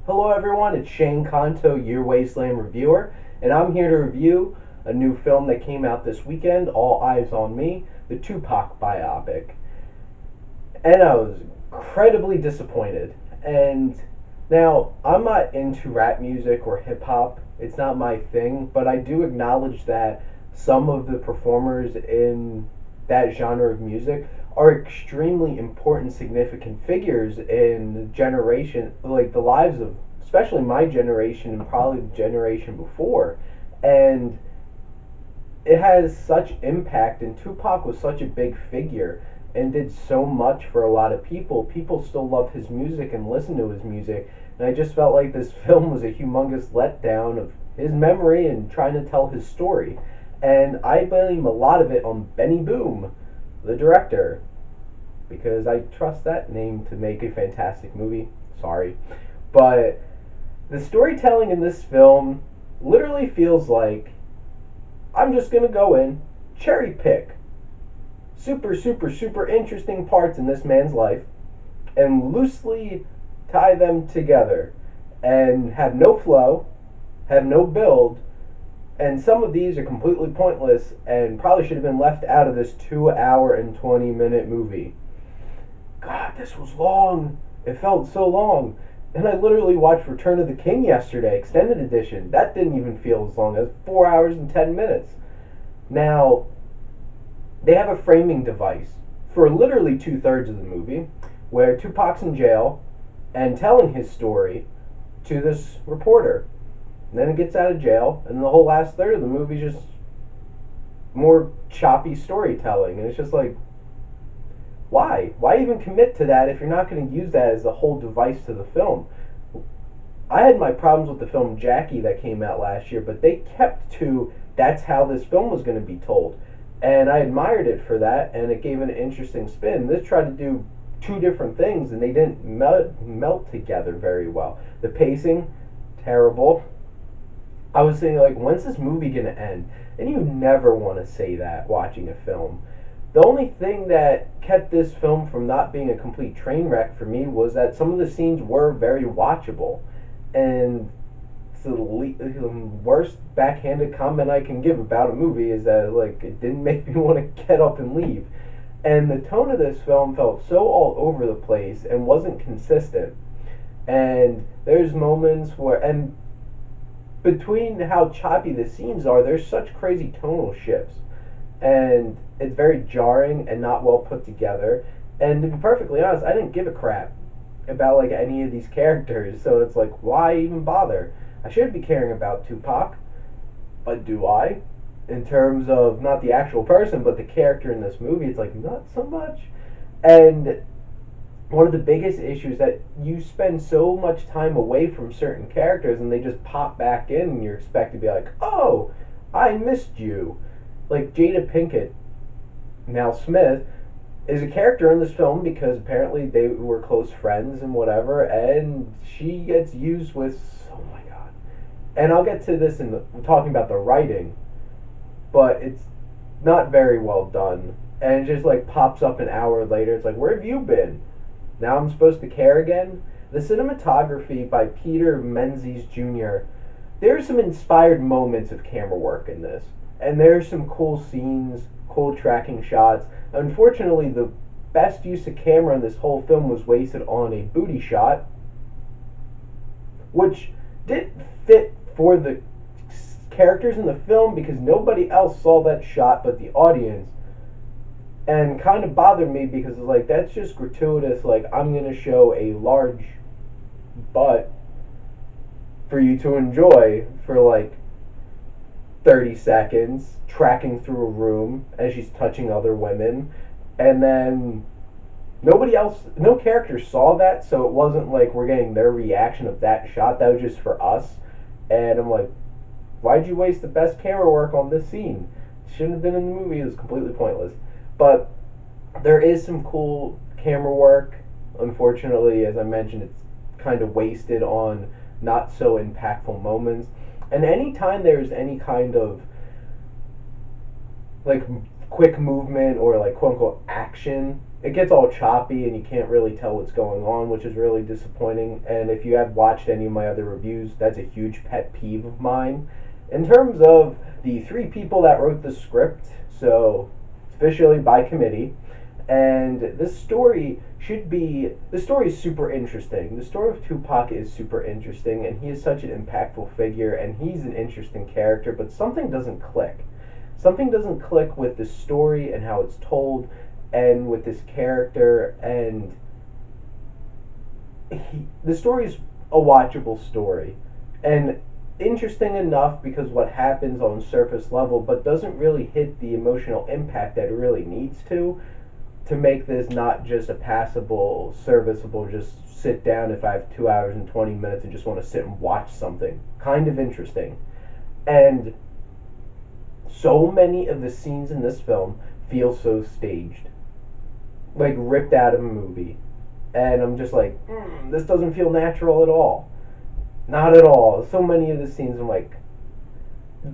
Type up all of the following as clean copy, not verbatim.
Hello everyone, it's Shane Kanto, your Wasteland reviewer, and I'm here to review a new film that came out this weekend, All Eyez on Me, the Tupac biopic. And I was incredibly disappointed. And now, I'm not into rap music or hip hop, it's not my thing, but I do acknowledge that some of the performers in that genre of music are extremely important, significant figures in the generation, like the lives of, especially my generation and probably the generation before. And it has such impact, and Tupac was such a big figure and did so much for a lot of people. People still love his music and listen to his music, and I just felt like this film was a humongous letdown of his memory and trying to tell his story. And I blame a lot of it on Benny Boom, the director, because I trust that name to make a fantastic movie. Sorry. But the storytelling in this film literally feels like I'm just going to go in, cherry pick super interesting parts in this man's life and loosely tie them together and have no flow, have no build, and some of these are completely pointless and probably should have been left out of this 2 hour and 20-minute movie. God, this was long. It felt so long. And I literally watched Return of the King yesterday, extended edition. That didn't even feel as long. It was 4 hours and 10 minutes. Now, they have a framing device for literally 2/3 of the movie where Tupac's in jail and telling his story to this reporter. And then it gets out of jail, and the whole last third of the movie is just more choppy storytelling. And it's just like, why? Why even commit to that if you're not going to use that as the whole device to the film? I had my problems with the film Jackie that came out last year, but they kept to that's how this film was going to be told. And I admired it for that, and it gave it an interesting spin. This tried to do two different things, and they didn't melt together very well. The pacing, terrible. I was thinking, like, when's this movie going to end? And you never want to say that watching a film. The only thing that kept this film from not being a complete train wreck for me was that some of the scenes were very watchable. And the worst backhanded comment I can give about a movie is that, like, it didn't make me want to get up and leave. And the tone of this film felt so all over the place and wasn't consistent. And there's moments where, and between how choppy the scenes are, there's such crazy tonal shifts. And it's very jarring and not well put together. And to be perfectly honest, I didn't give a crap about, like, any of these characters. So it's like, why even bother? I should be caring about Tupac, but do I? In terms of not the actual person, but the character in this movie, it's like, not so much. And one of the biggest issues that you spend so much time away from certain characters and they just pop back in and you're expected to be like, oh, I missed you. Like Jada Pinkett, now Smith, is a character in this film because apparently they were close friends and whatever, and she gets used with, oh my god. And I'll get to this in talking about the writing, but it's not very well done. And it just like pops up an hour later. It's like, where have you been? Now I'm supposed to care again? The cinematography by Peter Menzies Jr., there's some inspired moments of camera work in this. And there's some cool scenes, cool tracking shots. Unfortunately, the best use of camera in this whole film was wasted on a booty shot, which didn't fit for the characters in the film because nobody else saw that shot but the audience. And kind of bothered me because it's like, that's just gratuitous. Like, I'm going to show a large butt for you to enjoy for like 30 seconds, tracking through a room as she's touching other women, and then nobody else, no character saw that, so it wasn't like we're getting their reaction of that shot. That was just for us. And I'm like, why'd you waste the best camera work on this scene? It shouldn't have been in the movie. It was completely pointless. But there is some cool camera work. Unfortunately, as I mentioned, it's kind of wasted on not so impactful moments. And anytime there's any kind of like quick movement or like quote unquote action it gets all choppy and you can't really tell what's going on, which is really disappointing. And if you have watched any of my other reviews, that's a huge pet peeve of mine. In terms of the three people that wrote the script, so it's officially by committee, and the story is super interesting. The story of Tupac is super interesting, and he is such an impactful figure, and he's an interesting character, but something doesn't click. Something doesn't click with the story and how it's told, and with this character, and the story is a watchable story, and interesting enough because what happens on surface level, but doesn't really hit the emotional impact that it really needs to make this not just a passable, serviceable, just sit down if I have 2 hours and 20 minutes and just want to sit and watch something. Kind of interesting. And so many of the scenes in this film feel so staged. Like ripped out of a movie. And I'm just like, this doesn't feel natural at all. Not at all. So many of the scenes I'm like,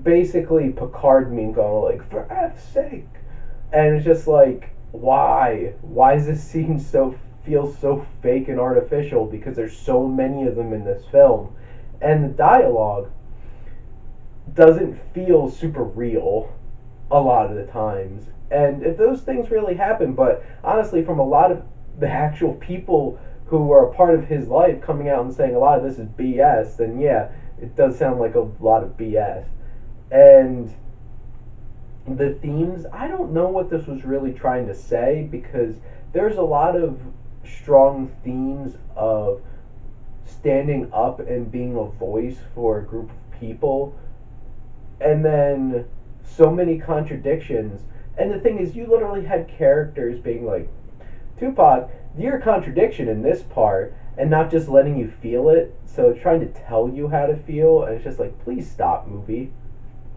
basically Picard meme going like, for F's sake. And it's just like, why? Why does this scene feel so fake and artificial? Because there's so many of them in this film, and the dialogue doesn't feel super real a lot of the times. And if those things really happen, but honestly, from a lot of the actual people who are a part of his life coming out and saying a lot of this is BS, then yeah, it does sound like a lot of BS. And the themes, I don't know what this was really trying to say, because there's a lot of strong themes of standing up and being a voice for a group of people, and then so many contradictions. And the thing is, you literally had characters being like, Tupac, you're a contradiction in this part, and not just letting you feel it, so trying to tell you how to feel. And it's just like, please stop, movie,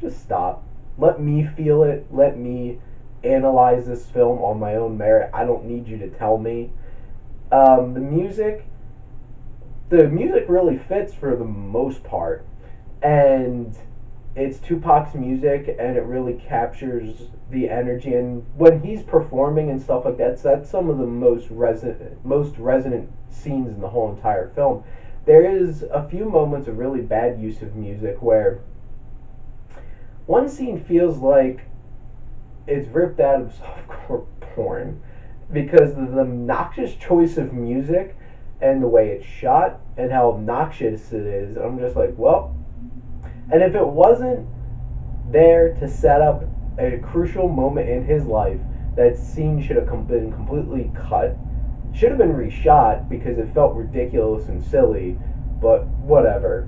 just stop. Let me feel it. Let me analyze this film on my own merit. I don't need you to tell me. The music really fits for the most part, and it's Tupac's music, and it really captures the energy. And when he's performing and stuff like that, that's some of the most resonant scenes in the whole entire film. There is a few moments of really bad use of music where one scene feels like it's ripped out of softcore porn, because of the obnoxious choice of music and the way it's shot and how obnoxious it is. I'm just like, well, and if it wasn't there to set up a crucial moment in his life, that scene should have been completely cut. Should have been reshot because it felt ridiculous and silly, but whatever.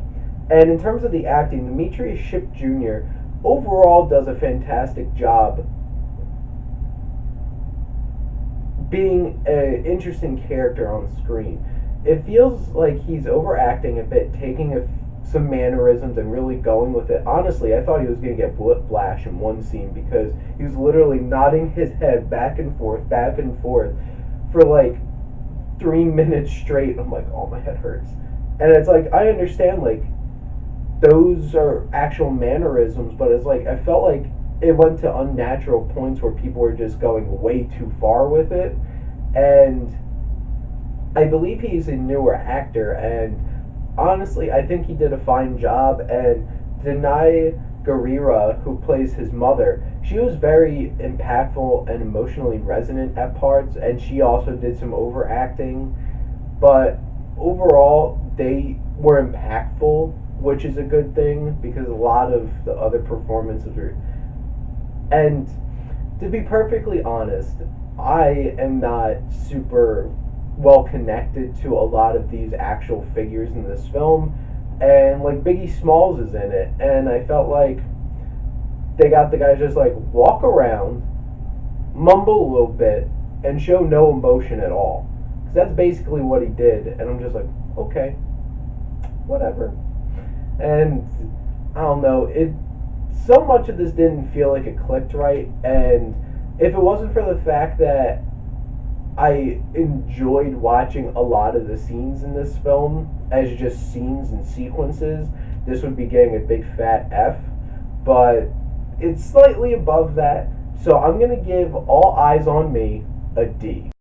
And in terms of the acting, Demetrius Shipp Jr. overall does a fantastic job being an interesting character on screen. It feels like he's overacting a bit, taking some mannerisms and really going with it. Honestly, I thought he was going to get whiplash in one scene, because he was literally nodding his head back and forth for like 3 minutes straight. I'm like, oh, my head hurts. And it's like, I understand, like, those are actual mannerisms, but it's like, I felt like it went to unnatural points where people were just going way too far with it. And I believe he's a newer actor, and honestly, I think he did a fine job. And Denai Guerrera, who plays his mother, she was very impactful and emotionally resonant at parts, and she also did some overacting. But overall, they were impactful, which is a good thing, because a lot of the other performances were... And to be perfectly honest, I am not super well connected to a lot of these actual figures in this film, and like Biggie Smalls is in it, and I felt like they got the guy just like walk around, mumble a little bit, and show no emotion at all, because that's basically what he did. And I'm just like, okay, whatever. And I don't know, so much of this didn't feel like it clicked right, and if it wasn't for the fact that I enjoyed watching a lot of the scenes in this film as just scenes and sequences, this would be getting a big fat F. But it's slightly above that, so I'm going to give All Eyes on Me a D.